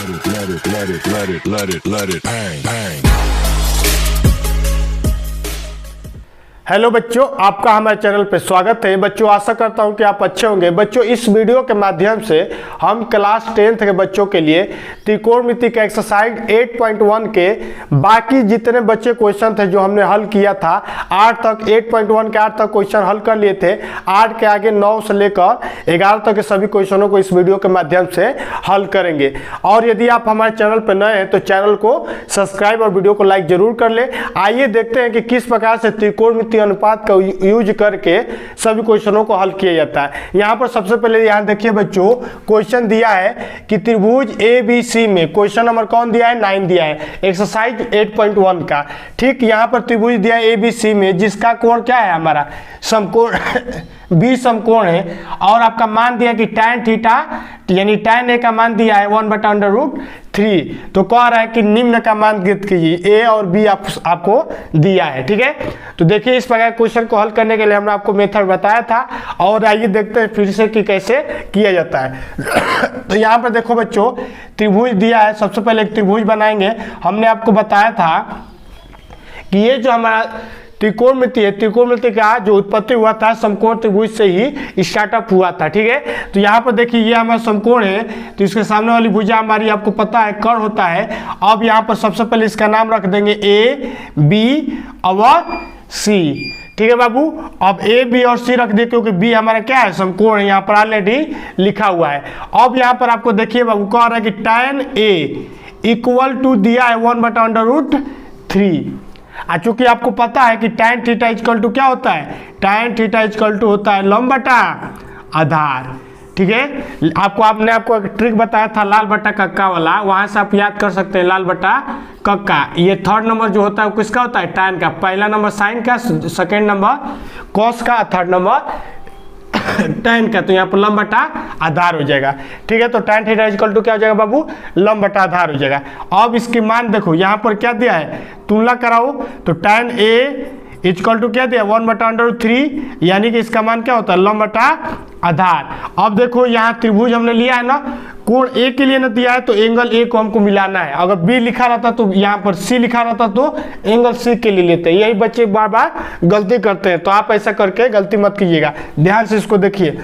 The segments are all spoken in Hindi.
let it bang, bang. Hello बच्चों, आपका हमारे चैनल पर स्वागत है। बच्चों, आशा करता हूं कि आप अच्छे होंगे। बच्चों, इस वीडियो के माध्यम से हम क्लास 10th के बच्चों के लिए त्रिकोणमिति का एक्सरसाइज 8.1 के बाकी जितने बच्चे क्वेश्चन थे जो हमने हल किया था 8 तक, 8.1 के 8 तक क्वेश्चन हल कर लिए थे। 8 के आगे 9 से लेकर 11 तक के सभी क्वेश्चनों को इस वीडियो के माध्यम से हल करेंगे। और यदि आप हमारे चैनल पर नए हैं तो चैनल को सब्सक्राइब और वीडियो को लाइक जरूर कर ले। आइए देखते हैं कि किस प्रकार से त्रिकोणमिति अनुपात का यूज करके सभी क्वेश्चनों को हल किया जाता है। यहां पर सबसे पहले यहां देखिए बच्चों, क्वेश्चन दिया है कि त्रिभुज ABC में, क्वेश्चन नंबर कौन दिया है, 9 दिया है, एक्सरसाइज 8.1 का। ठीक, यहां पर त्रिभुज दिया है ABC में, जिसका कोण क्या है, हमारा समकोण B समकोण है। और आपका मान दिया कि tan थीटा यानी tan A का मान दिया है 1/√3। तो कह रहा है कि निम्न का मान ज्ञात कीजिए। A और B आपको दिया है। ठीक है, तो देखिए इस प्रकार क्वेश्चन को हल करने के लिए हमने आपको मेथड बताया था। और आइए देखते हैं फिर से कि कैसे किया जाता है। तो यहाँ पर देखो बच्चों, त्रिभुज दिया है। सबसे पहले एक त्रिभुज बनाएंगे। हमने आपको बताया था कि ये जो हमारा त्रिकोणमिति है, त्रिकोणमिति का जो उत्पत्ति हुआ था समकोण त्रिभुज से ही स्टार्टअप हुआ था। ठीक है, तो यहाँ पर देखिए ये हमारा समकोण है, तो इसके सामने वाली भुजा हमारी आपको पता है कर्ण होता है। अब यहाँ पर सबसे पहले इसका नाम रख देंगे A, B और C। ठीक है बाबू, अब A, B और C रख दिए क्योंकि B हमारा क्या है, समकोण है, यहाँ पर ऑलरेडी लिखा हुआ है। अब यहाँ पर आपको देखिए बाबू कह रहा है कि tan A इक्वल टू दिया है 1/√3। चूंकि आपको पता है कि tan थीटा इक्वल टू क्या होता है, tan थीटा इक्वल टू होता है लंब बटा आधार। ठीक है, आपने आपको एक ट्रिक बताया था लाल बटा कक्का वाला, वहां से आप याद कर सकते हैं लाल बटा कक्का। ये थर्ड नंबर जो होता है वो किसका होता है, tan का। पहला नंबर साइन का, सेकेंड नंबर कॉस का, थर्ड नंबर tan का। तो यहाँ पर लंब बटा आधार हो जाएगा। ठीक है, तो tan थीटा इक्वल टू क्या हो जाएगा बाबू, लंब बटा आधार हो जाएगा। अब इसकी मान देखो, यहाँ पर क्या दिया है, तुलना कराओ। तो tan A इक्वल टू क्या दिया, 1/√3, यानी कि इसका मान क्या होता है, लंब बटा आधार। अब देखो यहाँ त्रिभुज हमने लिया है ना, कोण A के लिए ना दिया है तो एंगल A को हमको मिलाना है। अगर B लिखा रहता तो यहाँ पर C लिखा रहता तो एंगल C के लिए लेते हैं। यही बच्चे बार बार गलती करते हैं, तो आप ऐसा करके गलती मत कीजिएगा, ध्यान से इसको देखिए।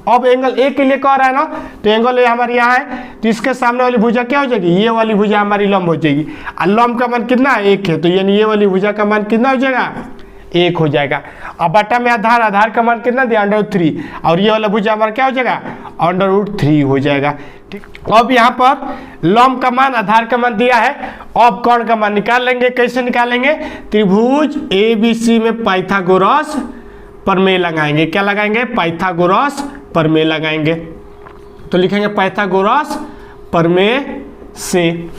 अब एंगल A के लिए कह रहा है ना, तो एंगल A हमारे यहाँ है, तो इसके सामने वाली भुजा क्या हो जाएगी, ये वाली भुजा हमारी लंब हो जाएगी। और लंब का मान कितना है, 1 है, तो यानी ये वाली भुजा का मान कितना हो जाएगा, 1 हो जाएगा। अब बटा में आधार, आधार का मान कितना दिया, √3, और ये वाला भुजा हमारा क्या हो जाएगा, √3 हो जाएगा। ठीक, अब यहाँ पर लंब का मान, आधार का मान दिया है। अब कर्ण का मान निकाल लेंगे। कैसे निकालेंगे, त्रिभुज ABC में पाइथागोरस प्रमेय लगाएंगे। क्या लगाएंगे, पाइथागोरस प्रमेय लगाएंगे। तो लिखेंगे पाइथागोरस प्रमेय से।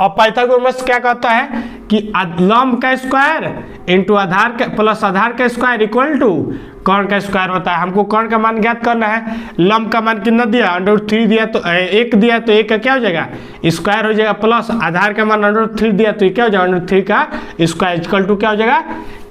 और पाइथागोरस क्या कहता है कि लंब का स्क्वायर इंटू आधार का प्लस आधार का स्क्वायर इक्वल टू कर्ण का स्क्वायर होता है। हमको कर्ण का मान ज्ञात करना है। लंब का मान कितना दिया, √3 दिया, तो 1 दिया तो 1 का क्या हो जाएगा, स्क्वायर हो जाएगा, प्लस आधार का मान √3 दिया तो क्या हो जाएगा, √3 का स्क्वायर इक्वल टू क्या हो जाएगा,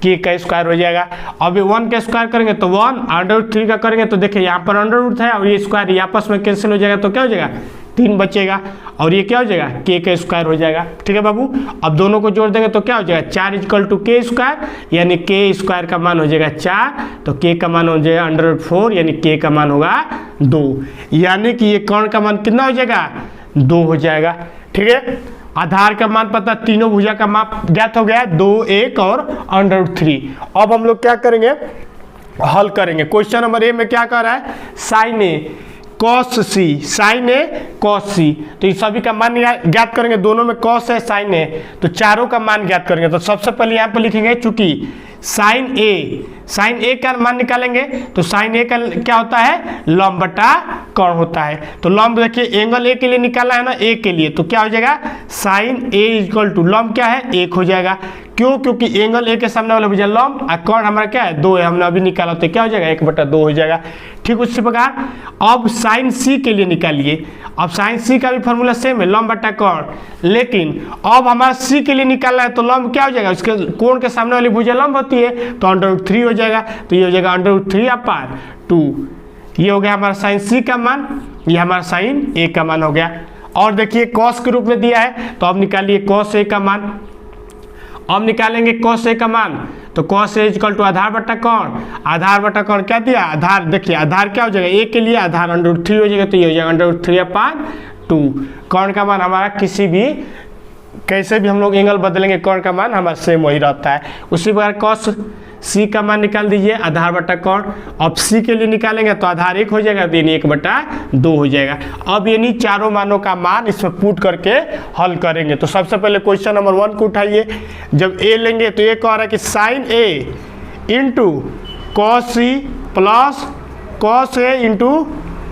K का स्क्वायर हो जाएगा। अब 1 का स्क्वायर करेंगे तो 1, √3 का करेंगे तो देखिए यहाँ पर √ है और ये स्क्वायर ये आपस में कैंसिल हो जाएगा, तो क्या हो जाएगा, 3 बचेगा, और ये क्या हो जाएगा, K का स्क्वायर हो जाएगा। ठीक है बाबू, अब दोनों को जोड़ देंगे तो क्या हो जाएगा, 4 इक्वल टू K स्क्वायर, यानी K स्क्वायर का मान हो जाएगा 4, तो K का मान हो जाएगा √4, यानी K का मान होगा 2, यानी कि ये कर्ण का मान कितना हो जाएगा, 2 हो जाएगा। ठीक है, आधार का मान पता, तीनों भुजा का माप ज्ञात हो गया, 2, 1 और √3। अब हम लोग क्या करेंगे, हल करेंगे। क्वेश्चन नंबर A में क्या कर रहा है, sine A cos C, sine A cos C, तो इस सभी का मान ज्ञात करेंगे। दोनों में कॉस है, साइन है, तो चारों का मान ज्ञात करेंगे। तो सबसे पहले यहाँ पर लिखेंगे, चूंकि साइन A का मान निकालेंगे तो साइन A का क्या होता है, लंब बटा कर्ण होता है। तो लंब देखिए एंगल A के लिए निकाला है ना, A के लिए, तो क्या हो जाएगा, साइन A इक्वल टू लंब क्या है, 1 हो जाएगा। क्यों, क्योंकि एंगल A के सामने वाला भुजा लंब और कर्ण हमारा क्या है, 2 है, हमने अभी निकाला, तो क्या हो जाएगा, 1/2 हो जाएगा। ठीक उसी प्रकार अब साइन C के लिए निकालिए। अब साइन C का भी फॉर्मूला सेम है, लंब बटा कर्ण, लेकिन अब हमारा C के लिए निकालना है तो लंब क्या हो जाएगा, उसके कोण के सामने वाली भुजा लंब होती है, तो √3 हो जाएगा, तो ये हो जाएगा √3/2। ये हो गया हमारा साइन C का मान। ये हमारा साइन ए का मान हो गया। और देखिए कॉस के रूप में दिया है तो अब निकालिए कॉस ए का मान। अब निकालेंगे कॉस ए का मान, तो कॉस ए इक्वल टू आधार बटा कौन, आधार बटा कौन क्या दिया, आधार। देखिए आधार क्या हो जाएगा, ए के लिए आधार √3 हो जाएगा, तो ये हो जाएगा √3/2। कौन का मान हमारा किसी भी कैसे भी हम लोग एंगल बदलेंगे कौन का मान हमारा सेम वही रहता है। उसी प्रकार कॉस सी का मान निकाल दीजिए, आधार बटा कौन। अब सी के लिए निकालेंगे तो आधार 1 हो जाएगा, तो यानी 1/2 हो जाएगा। अब यानी चारों मानों का मान इसमें पुट करके हल करेंगे। तो सबसे पहले क्वेश्चन नंबर 1 को उठाइए। जब ए लेंगे तो ये कह रहा है कि sine A into cos C plus cos A into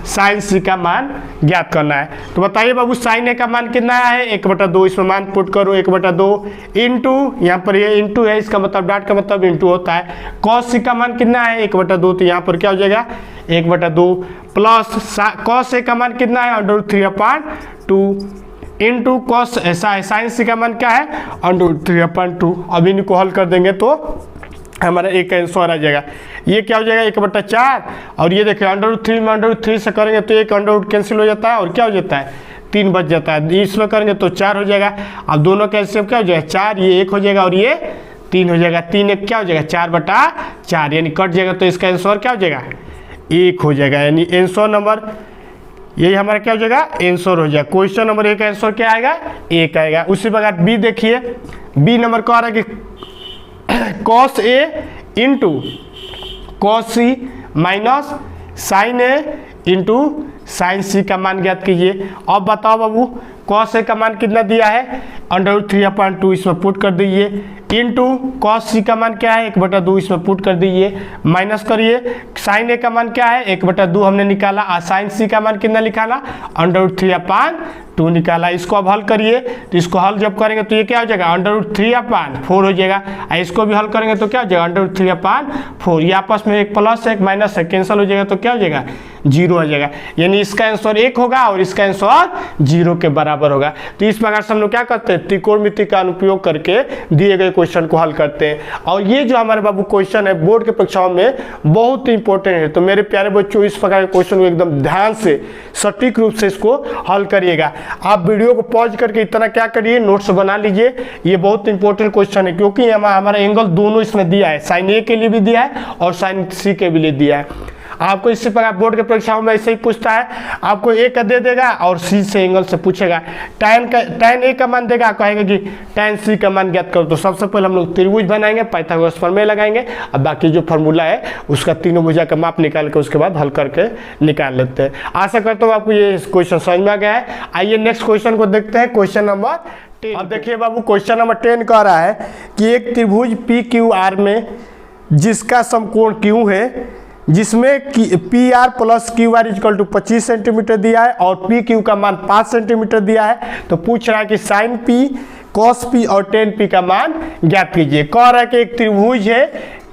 sine C का मान ज्ञात करना है। तो बताइए बाबू साइन ए का मान कितना है, 1/2। इसमें मान पुट करो 1/2 इंटू, यहाँ पर ये इंटू है, इसका मतलब डॉट का मतलब इंटू होता है। कॉस सी का मान कितना है 1/2, तो यहाँ पर क्या हो जाएगा 1/2 प्लस कॉस ए का मान कितना है √3/2 इंटू कॉस ऐसा है साइन सी का मान क्या है √3/2। अब इनको हल कर देंगे तो हमारा एक का आंसर आ जाएगा। ये क्या हो जाएगा 1/4, और ये देखिए √3 में √3 से करेंगे तो एक अंडर कैंसिल हो जाता है और क्या हो जाता है 3 बच जाता है। इसमें करेंगे तो 4 हो जाएगा। अब दोनों का एलसीएम क्या हो जाएगा 4, ये 1 हो जाएगा और ये 3 हो जाएगा। 3 1 क्या हो जाएगा 4/4, यानी कट जाएगा, तो इसका आंसर क्या हो जाएगा 1 हो जाएगा। यानी आंसर नंबर यही हमारा क्या हो जाएगा आंसर हो जाएगा। क्वेश्चन नंबर 1 का आंसर क्या आएगा 1 आएगा। उसी प्रकार बी देखिए, बी नंबर कह रहा है कि cos A into cos C minus sign A into sine C का मान ज्ञात कीजिए। अब बताओ बाबू कॉस ए का मान कितना दिया है √3/2, इसमें पुट कर दीजिए, इंटू कॉस सी का मान क्या है 1/2, इसमें पुट कर दीजिए, माइनस करिए साइन ए का मान क्या है 1/2 हमने निकाला, और साइन सी का मान कितना निकाला √3/2 निकाला। इसको अब हल करिए, तो इसको हल जब करेंगे तो ये क्या हो जाएगा √3/4 हो जाएगा। और इसको भी हल करेंगे तो क्या हो जाएगा √3/4। ये आपस में एक प्लस एक माइनस है कैंसिल हो जाएगा, तो क्या हो जाएगा 0 हो जाएगा। यानी इसका आंसर 1 होगा और इसका आंसर 0 के बराबर होगा। तो इस प्रकार से हम लोग क्या करते हैं त्रिकोणमिति का अनुप्रयोग करके दिए गए क्वेश्चन को हल करते हैं। और ये जो हमारे बाबू क्वेश्चन है बोर्ड के परीक्षाओं में बहुत इंपॉर्टेंट है। तो मेरे प्यारे बच्चों इस प्रकार के क्वेश्चन को एकदम ध्यान से सटीक रूप से इसको हल करिएगा। आप वीडियो को पॉज करके इतना क्या करिए नोट्स बना लीजिए। ये बहुत इंपॉर्टेंट क्वेश्चन है क्योंकि हमारा एंगल दोनों इसमें दिया है, साइन ए के लिए भी दिया है और साइन सी के लिए दिया है। आपको इसी प्रकार बोर्ड के परीक्षाओं में ऐसे ही पूछता है, आपको ए का दे देगा और सी से एंगल से पूछेगा। tan ए का मान देगा, कहेगा कि tan सी का मान ज्ञात करो। तो सबसे पहले हम लोग त्रिभुज बनाएंगे, पाइथागोरस प्रमेय लगाएंगे, और बाकी जो फार्मूला है उसका तीनों भुजा का माप निकाल के उसके बाद हल करके निकाल लेते हैं। आशा करता हूँ आपको ये क्वेश्चन समझ में आ गया है। आइए नेक्स्ट क्वेश्चन को देखते हैं, क्वेश्चन नंबर 10। अब देखिए बाबू क्वेश्चन नंबर 10 कह रहा है कि एक त्रिभुज PQR में जिसका समकोण Q है, जिसमें PR plus QR equal to 25 centimetre दिया है और PQ का मान 5 सेंटीमीटर दिया है। तो पूछ रहा है कि साइन P cos P और tan P का मान ज्ञात कीजिए। कह रहा है कि एक त्रिभुज है,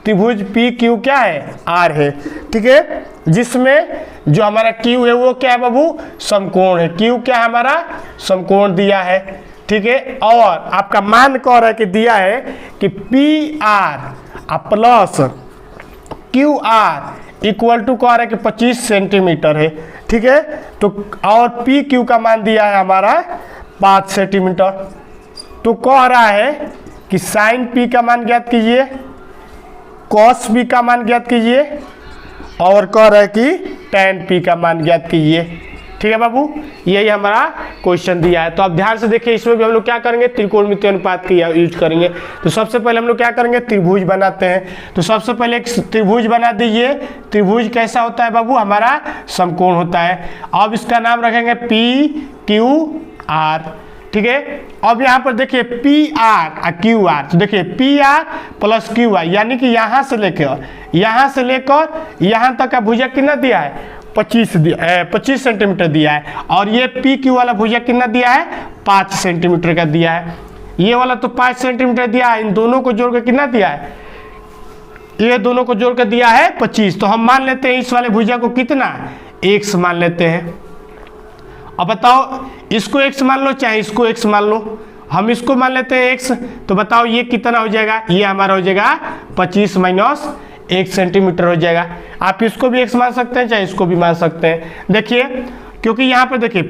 त्रिभुज PQ क्या है R है, ठीक है, जिसमें जो हमारा Q है वो क्या है बाबू समकोण है। Q क्या है हमारा समकोण दिया है, ठीक है, और आपका मान कह रहा है कि दिया है कि PR plus QR equal to कह रहा है कि 25 सेंटीमीटर है, ठीक है। तो और PQ का मान दिया है हमारा 5 सेंटीमीटर। तो कह रहा है कि साइन P का मान ज्ञात कीजिए, कॉस P का मान ज्ञात कीजिए, और कह रहा है कि tan P का मान ज्ञात कीजिए, ठीक है बाबू। यही हमारा क्वेश्चन दिया है। तो आप ध्यान से देखिए, इसमें भी हम लोग क्या करेंगे त्रिकोणमिति अनुपात की यूज करेंगे। तो सबसे पहले हम लोग क्या करेंगे त्रिभुज बनाते हैं। तो सबसे पहले एक त्रिभुज बना दीजिए। त्रिभुज कैसा होता है बाबू हमारा समकोण होता है। अब इसका नाम रखेंगे PQR, ठीक है। अब यहाँ पर देखिए PR और QR, तो देखिए PR प्लस QR यानी कि यहाँ से लेकर यहाँ तक का भुजा कितना दिया है 25 सेंटीमीटर दिया है, और ये PQ वाला भुजा कितना दिया है 5 सेंटीमीटर का दिया है। ये वाला तो 5 सेंटीमीटर दिया है, इन दोनों को जोड़ कर कितना दिया है, ये दोनों को जोड़ कर दिया है 25। तो हम मान लेते हैं इस वाले भुजा को कितना x मान लेते हैं। अब बताओ इसको x मान लो चाहे इसको x मान लो, हम इसको मान लेते हैं x। तो बताओ ये कितना हो जाएगा, ये हमारा हो जाएगा 25 माइनस 1 सेंटीमीटर हो जाएगा। आप इसको भी x मान सकते हैं चाहे इसको भी मान सकते हैं। देखिए क्योंकि यहाँ पर देखिए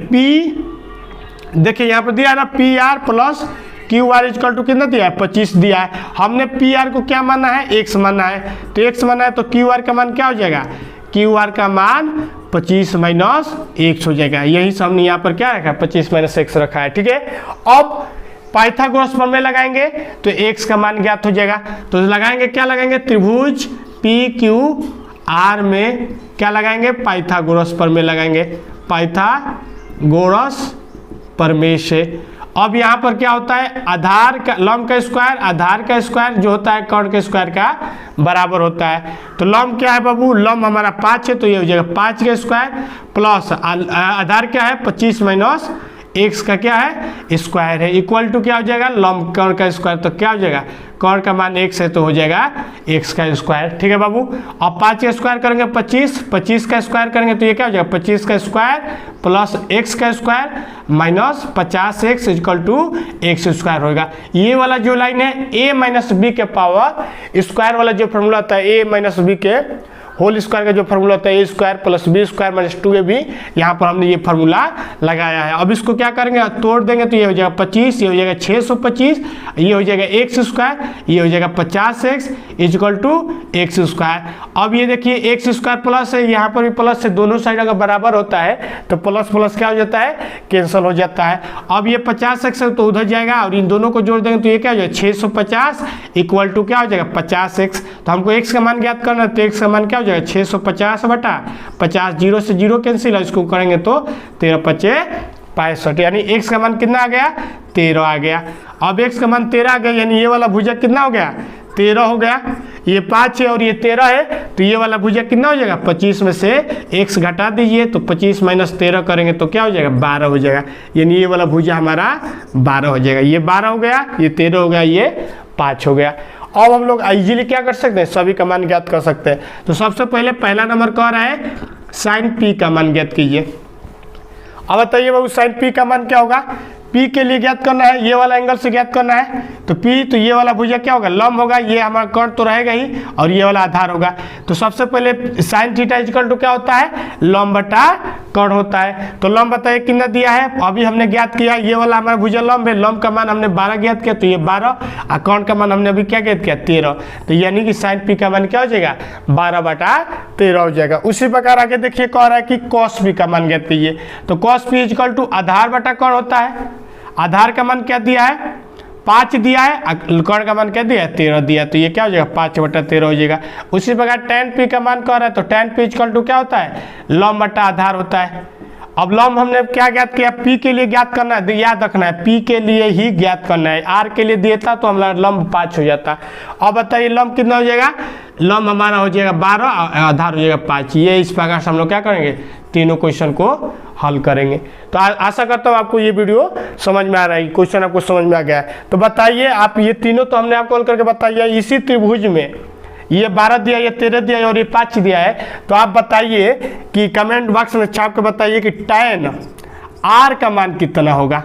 देखिए यहाँ पर दिया है ना P R plus Q R equal to कितना दिया है 25 दिया है। हमने पी आर को क्या माना है x माना है, तो x माना है तो क्यू आर का मान क्या हो जाएगा, क्यू आर का मान 25 माइनस x हो जाएगा। यही से हमने यहाँ पर क्या रखा है 25 माइनस x रखा है। ठीक है, अब पाइथागोरस प्रमेय लगाएंगे तो x का मान ज्ञात हो जाएगा। तो लगाएंगे क्या लगाएंगे, त्रिभुज पी क्यू आर में क्या लगाएंगे, पाइथागोरस प्रमेय लगाएंगे, पाइथागोरस प्रमेय से। अब यहाँ पर क्या होता है, आधार का लंब का स्क्वायर आधार का स्क्वायर जो होता है कर्ण के स्क्वायर का बराबर होता है। तो लंब क्या है बाबू, लंब हमारा 5 है तो ये हो जाएगा 5 का स्क्वायर प्लस आधार क्या है 25 माइनस x का क्या है स्क्वायर है, इक्वल टू क्या हो जाएगा लंब कर्ण का स्क्वायर। तो क्या हो जाएगा, कर्ण का मान x है तो हो जाएगा x का स्क्वायर। ठीक है बाबू, अब 5 का स्क्वायर करेंगे 25 का स्क्वायर करेंगे तो ये क्या हो जाएगा 25 का स्क्वायर प्लस x का square minus 50x equal to x square होगा। ये वाला जो लाइन है a माइनस बी के पावर स्क्वायर वाला जो फॉर्मूला होता है a माइनस बी के होल स्क्वायर का जो फार्मूला होता है A square plus B square minus 2ab, यहाँ पर हमने ये फार्मूला लगाया है। अब इसको क्या करेंगे, तोड़ देंगे तो ये हो जाएगा 25, ये हो जाएगा 625, ये हो जाएगा एक्स स्क्वायर, ये हो जाएगा 50x equal to x square. अब ये देखिए एक्स स्क्वायर प्लस है, यहाँ पर भी प्लस है, दोनों साइड अगर बराबर होता है तो प्लस प्लस क्या हो जाता है कैंसिल हो जाता है। अब ये 50x है तो उधर जाएगा और इन दोनों को जोड़ देंगे तो ये क्या हो जाएगा 650 इक्वल टू क्या हो जाएगा 50x। तो हमको x का मान ज्ञात करना है तो x का मान क्या हो जाएगा 650 बटा 50, 0 से 0 कैंसिल है, इसको करेंगे तो 13 पचे 65, यानी x का मान कितना आ गया 13 आ गया। अब x का मान 13 आ गया यानी ये वाला भुजक कितना हो गया 13 हो गया, ये 5 है और ये 13 है तो ये वाला भुजक कितना हो जाएगा 25 में से x घटा दीजिए तो 25 माइनस 13 करेंगे तो क्या हो जाएगा 12 हो जाएगा, यानी ये वाला भुजा हमारा 12 हो जाएगा। ये 12 हो गया, ये 13 हो गया, ये 5 हो गया। अब हम लोग इजीली क्या कर सकते हैं, सभी का मान ज्ञात कर सकते हैं। तो सबसे पहले पहला नंबर कह रहा है साइन पी का मान ज्ञात कीजिए। अब बताइए बाबू साइन पी का मान क्या होगा, पी के लिए ज्ञात करना है, ये वाला एंगल से ज्ञात करना है तो पी, तो ये वाला भुजा क्या होगा लंब होगा, ये हमारा कर्ण तो रहेगा ही और ये वाला आधार होगा। तो सबसे पहले साइन थीटा इक्वल टू क्या होता है लंब बटा कर्ण होता है। तो लंब बताइए कितना दिया है, अभी हमने ज्ञात किया ये वाला हमारा भुजा लंब है, लंब का मान हमने 12 ज्ञात किया तो ये 12 और कर्ण का मान हमने अभी क्या ज्ञात किया 13, तो यानी कि साइन पी का मान क्या हो जाएगा 12 बटा 13 हो जाएगा। उसी प्रकार आगे देखिए कह रहा है कि कॉस पी का मान ज्ञात कीजिए। तो कॉस पी इक्वल टू आधार बटा कर्ण होता है, आधार का मान क्या दिया है 5 दिया है, कर्ण का मान क्या दिया है 13 दिया, तो ये क्या हो जाएगा 5 बटा 13 हो जाएगा। उसी प्रकार tan p का मान कह रहा है तो tan p इक्वल टू क्या होता है लंब बटा आधार होता है। अब लंब हमने क्या ज्ञात किया, p के लिए ज्ञात करना है, याद रखना है p के लिए ही ज्ञात करना है, r के लिए दिया था तो हमारा लंब 5 हो जाता। अब बताइए लंब कितना हो जाएगा, लंब हमारा हो जाएगा 12 आधार हो जाएगा 5। ये इस प्रकार से हम लोग क्या करेंगे तीनों क्वेश्चन को हल करेंगे। तो आशा करता हूँ आपको ये वीडियो समझ में आ रहा है, क्वेश्चन आपको समझ में आ गया है। तो बताइए आप ये तीनों तो हमने आपको हल करके बताइए, इसी त्रिभुज में ये 12 दिया, ये 13 दिया और ये 5 दिया है, तो आप बताइए कि कमेंट बॉक्स में छाप के बताइए कि tan r का मान कितना होगा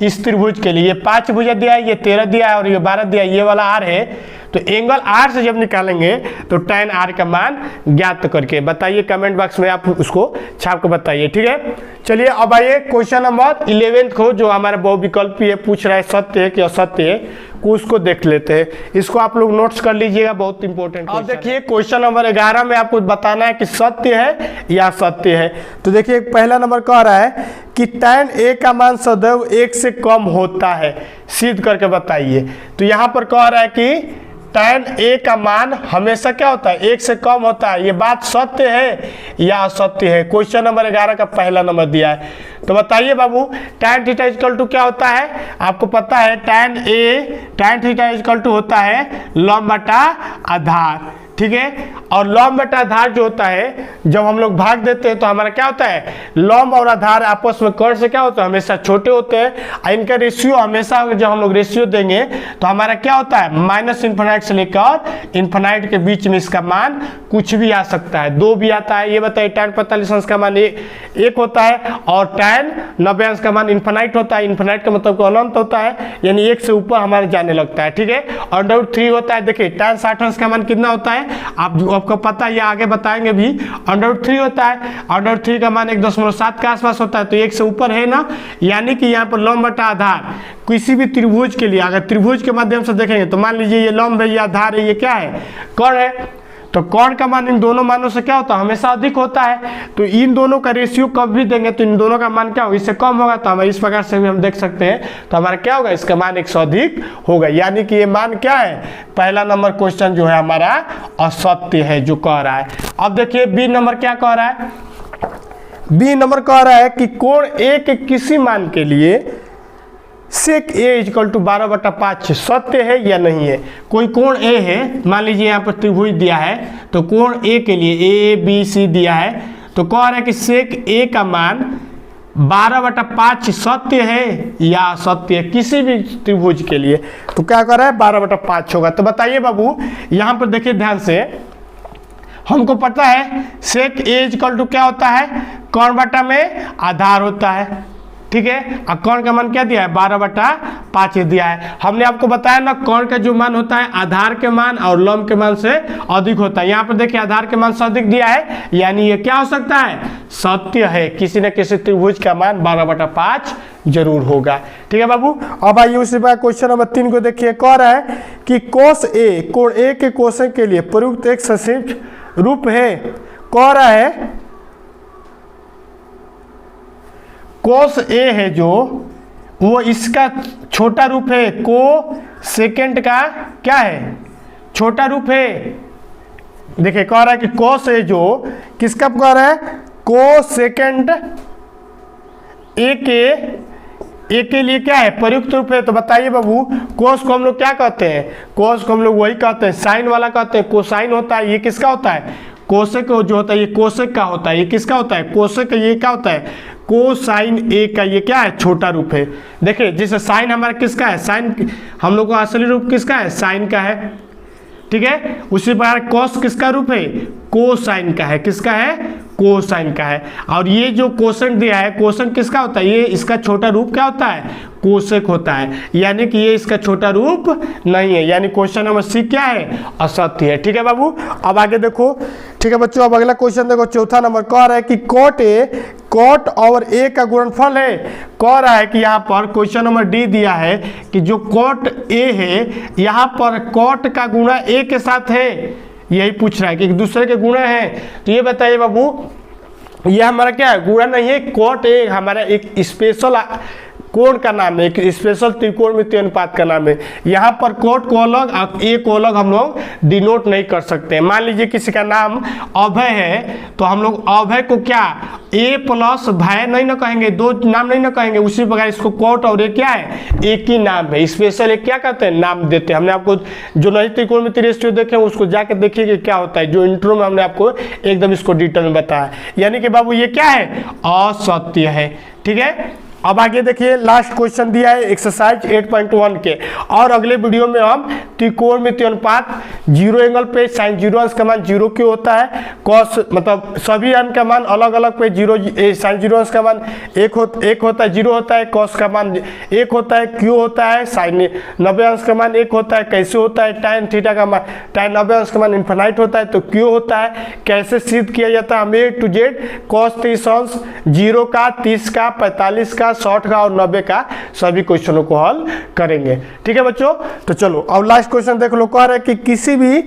इस त्रिभुज के लिए। ये 5 भुजा दिया है, ये 13 दिया है और ये 12 दिया है, ये वाला r है। तो एंगल r से जब निकालेंगे तो tan r का मान ज्ञात करके बताइए, कमेंट बॉक्स में आप उसको छाप के बताइए। ठीक है, चलिए अब आइए क्वेश्चन नंबर 11 को जो हमारा बहुविकल्पी है पूछ रहा है सत्य है कि असत्य है, को उसको देख लेते हैं। इसको आप लोग नोट्स कर लीजिएगा, बहुत इंपॉर्टेंट। अब देखिए क्वेश्चन नंबर 11 में आपको बताना है कि सत्य है या असत्य है। तो देखिए पहला नंबर कह रहा है कि tan a का मान सदैव 1 से कम होता है, सिद्ध करके बताइए। तो यहाँ पर कह रहा है कि tan a का मान हमेशा क्या होता है 1 से कम होता है, ये बात सत्य है या असत्य है। क्वेश्चन नंबर 11 का पहला नंबर दिया है। तो बताइए बाबू tan थीटा इक्वल टू क्या होता है, आपको पता है tan थीटा इक्वल टू होता है लंब बटा आधार। ठीक है, और लंब बटा आधार जो होता है जब हम लोग भाग देते हैं तो हमारा क्या होता है लंब और आधार आपस में कर्ण से क्या होता है हमेशा छोटे होते हैं। इनका रेशियो हमेशा जब हम लोग रेशियो देंगे तो हमारा क्या होता है माइनस इन्फिनाइट से लेकर इन्फिनाइट के बीच में इसका मान कुछ भी आ सकता है, 2 भी आता है। ये बताइए tan 45 अंश का मान 1 होता है और tan 90 अंश का मान इन्फिनाइट होता है। इन्फिनाइट का मतलब अनंत होता है, यानी 1 से ऊपर हमारे जाने लगता है। ठीक है, और √3 होता है। देखिए tan 60 अंश का मान कितना होता है, आप आपको पता है, ये आगे बताएंगे भी। √3 होता है, √3 का मान 1.7 के आसपास होता है, तो 1 से ऊपर है ना, यानी कि यहाँ पर लंब बटा आधार किसी भी त्रिभुज के लिए अगर त्रिभुज के माध्यम से देखेंगे तो मान लीजिए ये लंब है, ये आधार है, ये क्या है, कोण है, तो कोण का मान इन दोनों मानों से क्या होता है, हमेशा अधिक होता है। तो इन दोनों का रेशियो कब भी देंगे तो इन दोनों का मान क्या होगा, इससे कम होगा, तो हमें इस प्रकार से भी हम देख सकते हैं, तो हमारा क्या होगा, इसका मान 100 अधिक होगा, यानी कि ये मान क्या है, पहला नंबर क्वेश्चन जो है हमारा असत्य है जो कह रहा है। अब देखिए बी नंबर क्या कह रहा है, बी नंबर कह रहा है कि कोण ए के किसी मान के लिए सेक ए = 12/5 सत्य है या नहीं है। कोई कोण ए है, मान लीजिए यहाँ पर त्रिभुज दिया है, तो कोण ए के लिए ABC दिया है, तो कह रहा है कि सेक ए का मान 12/5 सत्य है या असत्य है किसी भी त्रिभुज के लिए, तो क्या कर रहा है 12/5 होगा। तो बताइए बाबू, यहाँ पर देखिए ध्यान से, हमको पता है सेक ए = क्या होता है, कोण बटा में आधार होता है, ठीक है, और कोण का मान क्या दिया है 12/5 दिया है। हमने आपको बताया ना कोण का जो मान होता है आधार के मान और लंब के मान से अधिक होता है। यहाँ पर देखिए आधार के मान से अधिक दिया है, यानी ये क्या हो सकता है, सत्य है, किसी न किसी त्रिभुज का मान 12/5 जरूर होगा। ठीक है बाबू। अब आइए उसी बार क्वेश्चन नंबर 3 को देखिए, कह रहा है कि कोस ए कोण ए के कोसेक के लिए प्रयुक्त एक संक्षिप्त रूप है। कह रहा है कोस ए है जो वो इसका छोटा रूप है, कोसेकेंट का क्या है, छोटा रूप है। देखिए कह रहा है कि कोस ए जो किसका कह रहा है, कोसेकेंट ए के लिए क्या है, प्रयुक्त रूप है। तो बताइए बाबू, कोस को हम लोग क्या कहते हैं, कोस को हम लोग वही कहते हैं, साइन वाला कहते हैं, कोसाइन होता है, ये किसका होता है, कोसेक जो होता है ये कोसेक का होता है, ये किसका होता है, कोसेक, ये क्या होता है, कोसाइन ए का, ये क्या है, छोटा रूप है। देखिए जैसे साइन हमारा किसका है, साइन हम लोग का असली रूप किसका है, साइन का है, ठीक है। उसी प्रकार कोस किसका रूप है, कोसाइन का है, किसका है, कोसाइन का है। और ये जो कोसेक दिया है, कोसेक किसका होता है, ये इसका छोटा रूप क्या होता है, कोसेक होता है, यानी कि ये इसका छोटा रूप नहीं है, यानी क्वेश्चन नंबर सी क्या है, असत्य है। ठीक है बाबू। अब आगे देखो, ठीक है बच्चों, अब अगला क्वेश्चन देखो, चौथा नंबर कह रहा है कि कोट ए कोट और ए का गुणनफल है। कह रहा है कि यहाँ पर क्वेश्चन नंबर डी दिया है कि जो कोट ए है यहाँ पर कोट का गुणा ए के साथ है, यही पूछ रहा है कि एक दूसरे के गुणा है। तो ये बताइए बाबू, ये हमारा क्या है, गुणा नहीं है, कोट ए हमारा एक स्पेशल कोण का नाम है, एक स्पेशल त्रिकोणमितीय अनुपात का नाम है। यहाँ पर कोट को अलग और ए को अलग हम लोग डिनोट नहीं कर सकते। मान लीजिए किसी का नाम अभय है, तो हम लोग अभय को क्या ए प्लस भय नहीं ना कहेंगे, दो नाम नहीं ना कहेंगे, उसी प्रकार इसको कोट और ए क्या है, एक ही नाम है, स्पेशल एक क्या कहते हैं, नाम देते हैं। हमने आपको जो नहीं त्रिकोणमितीय रेशियो देखे उसको जाके देखिए कि क्या होता है, जो इंट्रो में हमने आपको एकदम इसको डिटेल में बताया। यानी कि बाबू ये क्या है, असत्य है। ठीक है। अब आगे देखिए, लास्ट क्वेश्चन दिया है एक्सरसाइज 8.1 के, और अगले वीडियो में हम त्रिकोणमितीय अनुपात, जीरो एंगल पे साइन जीरो अंश का मान जीरो क्यों होता है, कॉस मतलब सभी अंक का मान अलग अलग पे जीरो, साइन जीरो अंश का मान एक होता है, जीरो होता है, कॉस का मान एक होता है, क्यों होता है, साइन 90 अंश का मान एक होता है, कैसे होता है, tan थीटा का मान tan 90 अंश का मान इन्फिनाइट होता है, तो क्यों होता है, कैसे सिद्ध किया जाता है, हम A to Z कॉस 30 अंश, 0 का, 30 का, 45 का, 60 का और 90 का सभी क्वेश्चनों को हल करेंगे। ठीक है बच्चों। तो चलो अब लास्ट क्वेश्चन देख लो। कह रहा है कि किसी भी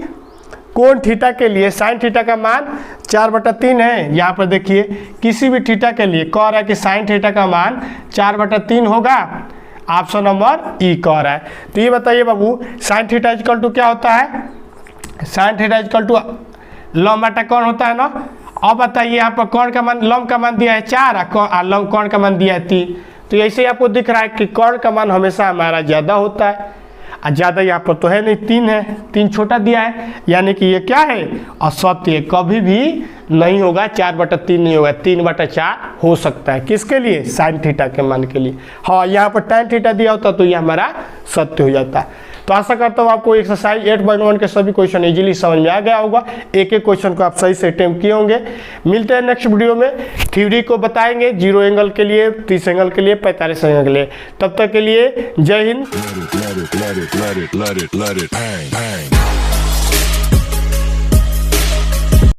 कोण थीटा के लिए साइन थीटा का मान 4/3 है। यहाँ पर देखिए किसी भी थीटा के लिए कह रहा है कि साइन थीटा का मान 4/3 होगा, ऑप्शन नंबर ई कह रहा है। तो ये बताइए बाबू, साइन थीटा इक्वल टू क्या होता है, साइन थीटा इक्वल टू लंब बटा कोण होता है ना। अब बताइए यहाँ पर कोण का मान, लंब का मान दिया है 4 और लंब कोण का मान दिया है 3, तो ऐसे ही आपको दिख रहा है कि कोण का मान हमेशा हमारा ज़्यादा होता है, और ज़्यादा यहाँ पर तो है नहीं, 3 है, 3 छोटा दिया है, यानी कि ये क्या है, असत्य, कभी भी नहीं होगा, 4/3 नहीं होगा, 3/4 हो सकता है। किसके लिए, साइन थीटा के मान के लिए। हाँ, यहाँ पर tan थीटा दिया होता तो ये हमारा सत्य हो जाता। तो आशा करता हूँ आपको एक्सरसाइज 8.1 के सभी क्वेश्चन इजीली समझ में आ गया होगा, एक एक क्वेश्चन को आप सही से अटेम्प्ट किए होंगे। मिलते हैं नेक्स्ट वीडियो में, थ्योरी को बताएंगे, 0 एंगल के लिए, 30 एंगल के लिए, 45 एंगल के लिए। तब तक के लिए जय Hind. Let it bang, bang.